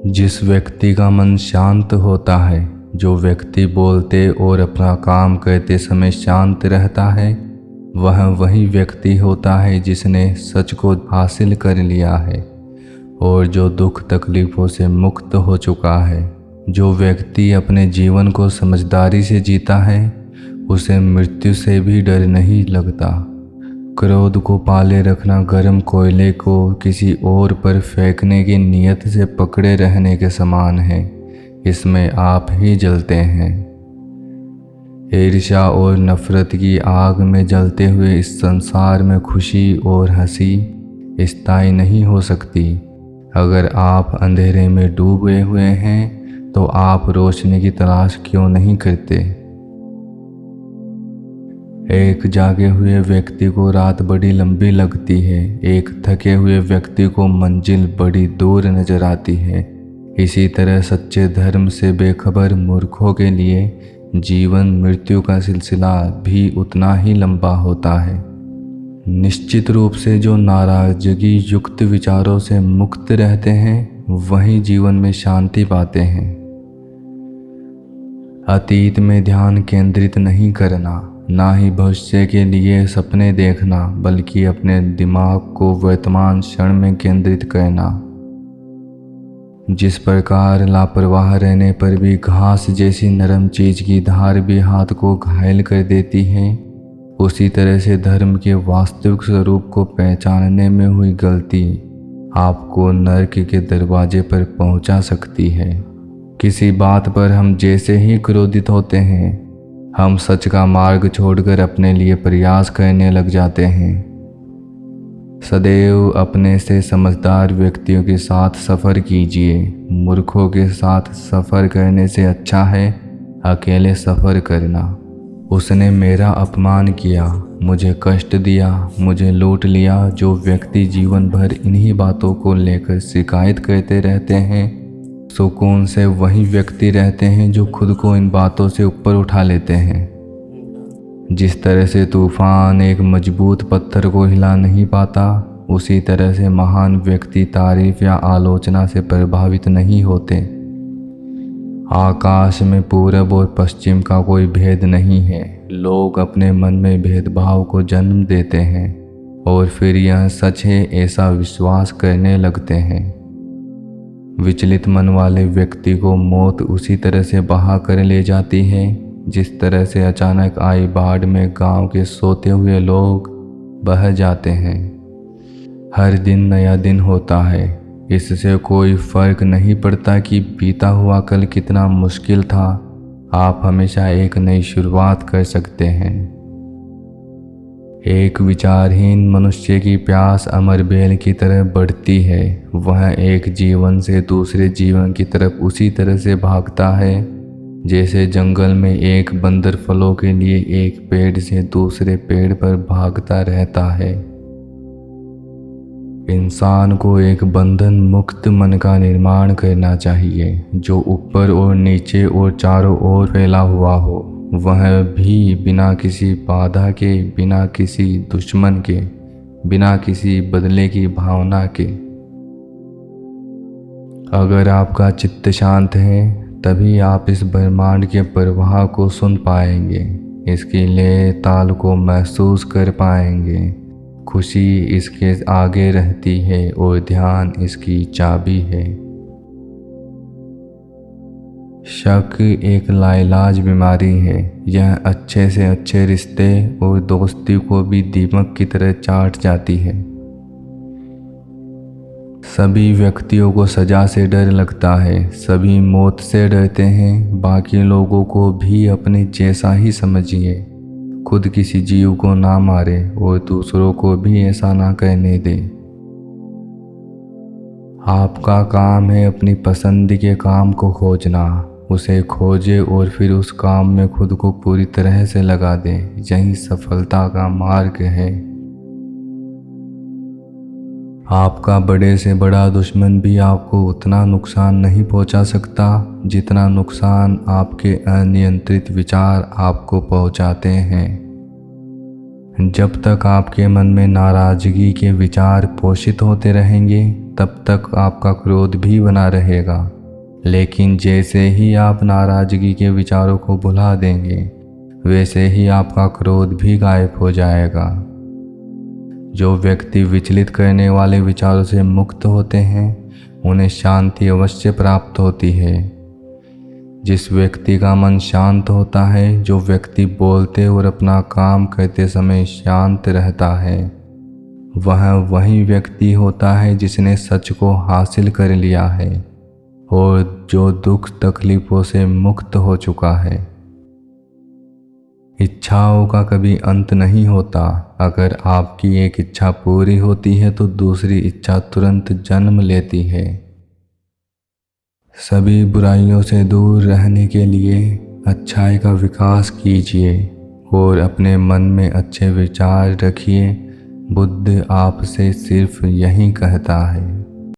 जिस व्यक्ति का मन शांत होता है, जो व्यक्ति बोलते और अपना काम करते समय शांत रहता है, वह वही व्यक्ति होता है जिसने सच को हासिल कर लिया है और जो दुख तकलीफ़ों से मुक्त हो चुका है। जो व्यक्ति अपने जीवन को समझदारी से जीता है, उसे मृत्यु से भी डर नहीं लगता। क्रोध को पाले रखना गर्म कोयले को किसी और पर फेंकने की नीयत से पकड़े रहने के समान है। इसमें आप ही जलते हैं। ईर्ष्या और नफरत की आग में जलते हुए इस संसार में खुशी और हंसी स्थायी नहीं हो सकती। अगर आप अंधेरे में डूबे हुए हैं तो आप रोशनी की तलाश क्यों नहीं करते? एक जागे हुए व्यक्ति को रात बड़ी लंबी लगती है, एक थके हुए व्यक्ति को मंजिल बड़ी दूर नजर आती है। इसी तरह सच्चे धर्म से बेखबर मूर्खों के लिए जीवन मृत्यु का सिलसिला भी उतना ही लंबा होता है। निश्चित रूप से जो नाराजगी युक्त विचारों से मुक्त रहते हैं, वही जीवन में शांति पाते हैं। अतीत में ध्यान केंद्रित नहीं करना, ना ही भविष्य के लिए सपने देखना, बल्कि अपने दिमाग को वर्तमान क्षण में केंद्रित करना। जिस प्रकार लापरवाह रहने पर भी घास जैसी नरम चीज की धार भी हाथ को घायल कर देती है, उसी तरह से धर्म के वास्तविक स्वरूप को पहचानने में हुई गलती आपको नरक के दरवाजे पर पहुंचा सकती है। किसी बात पर हम जैसे ही क्रोधित होते हैं, हम सच का मार्ग छोड़कर अपने लिए प्रयास करने लग जाते हैं। सदैव अपने से समझदार व्यक्तियों के साथ सफ़र कीजिए। मूर्खों के साथ सफ़र करने से अच्छा है अकेले सफ़र करना। उसने मेरा अपमान किया, मुझे कष्ट दिया, मुझे लूट लिया। जो व्यक्ति जीवन भर इन्हीं बातों को लेकर शिकायत करते रहते हैं, सुकून से वही व्यक्ति रहते हैं जो खुद को इन बातों से ऊपर उठा लेते हैं। जिस तरह से तूफान एक मजबूत पत्थर को हिला नहीं पाता, उसी तरह से महान व्यक्ति तारीफ या आलोचना से प्रभावित नहीं होते। आकाश में पूरब और पश्चिम का कोई भेद नहीं है। लोग अपने मन में भेदभाव को जन्म देते हैं और फिर यह सच है ऐसा विश्वास करने लगते हैं। विचलित मन वाले व्यक्ति को मौत उसी तरह से बहा कर ले जाती है जिस तरह से अचानक आई बाढ़ में गांव के सोते हुए लोग बह जाते हैं। हर दिन नया दिन होता है। इससे कोई फर्क नहीं पड़ता कि बीता हुआ कल कितना मुश्किल था। आप हमेशा एक नई शुरुआत कर सकते हैं। एक विचारहीन मनुष्य की प्यास अमर बेल की तरह बढ़ती है। वह एक जीवन से दूसरे जीवन की तरफ उसी तरह से भागता है जैसे जंगल में एक बंदर फलों के लिए एक पेड़ से दूसरे पेड़ पर भागता रहता है। इंसान को एक बंधन मुक्त मन का निर्माण करना चाहिए, जो ऊपर और नीचे और चारों ओर फैला हुआ हो। वह भी बिना किसी बाधा के, बिना किसी दुश्मन के, बिना किसी बदले की भावना के। अगर आपका चित्त शांत है, तभी आप इस ब्रह्मांड के प्रवाह को सुन पाएंगे, इसकी लय ताल को महसूस कर पाएंगे। खुशी इसके आगे रहती है और ध्यान इसकी चाबी है। शक एक लाइलाज बीमारी है। यह अच्छे से अच्छे रिश्ते और दोस्ती को भी दीमक की तरह चाट जाती है। सभी व्यक्तियों को सजा से डर लगता है, सभी मौत से डरते हैं। बाकी लोगों को भी अपने जैसा ही समझिए। खुद किसी जीव को ना मारे और दूसरों को भी ऐसा ना करने दे। आपका काम है अपनी पसंद के काम को खोजना। उसे खोजे और फिर उस काम में खुद को पूरी तरह से लगा दे। यही सफलता का मार्ग है। आपका बड़े से बड़ा दुश्मन भी आपको उतना नुकसान नहीं पहुंचा सकता जितना नुकसान आपके अनियंत्रित विचार आपको पहुंचाते हैं। जब तक आपके मन में नाराजगी के विचार पोषित होते रहेंगे, तब तक आपका क्रोध भी बना रहेगा। लेकिन जैसे ही आप नाराज़गी के विचारों को भुला देंगे, वैसे ही आपका क्रोध भी गायब हो जाएगा। जो व्यक्ति विचलित करने वाले विचारों से मुक्त होते हैं, उन्हें शांति अवश्य प्राप्त होती है। जिस व्यक्ति का मन शांत होता है, जो व्यक्ति बोलते और अपना काम करते समय शांत रहता है, वह वही व्यक्ति होता है जिसने सच को हासिल कर लिया है और जो दुख तकलीफ़ों से मुक्त हो चुका है। इच्छाओं का कभी अंत नहीं होता। अगर आपकी एक इच्छा पूरी होती है तो दूसरी इच्छा तुरंत जन्म लेती है। सभी बुराइयों से दूर रहने के लिए अच्छाई का विकास कीजिए और अपने मन में अच्छे विचार रखिए। बुद्ध आपसे सिर्फ यही कहता है।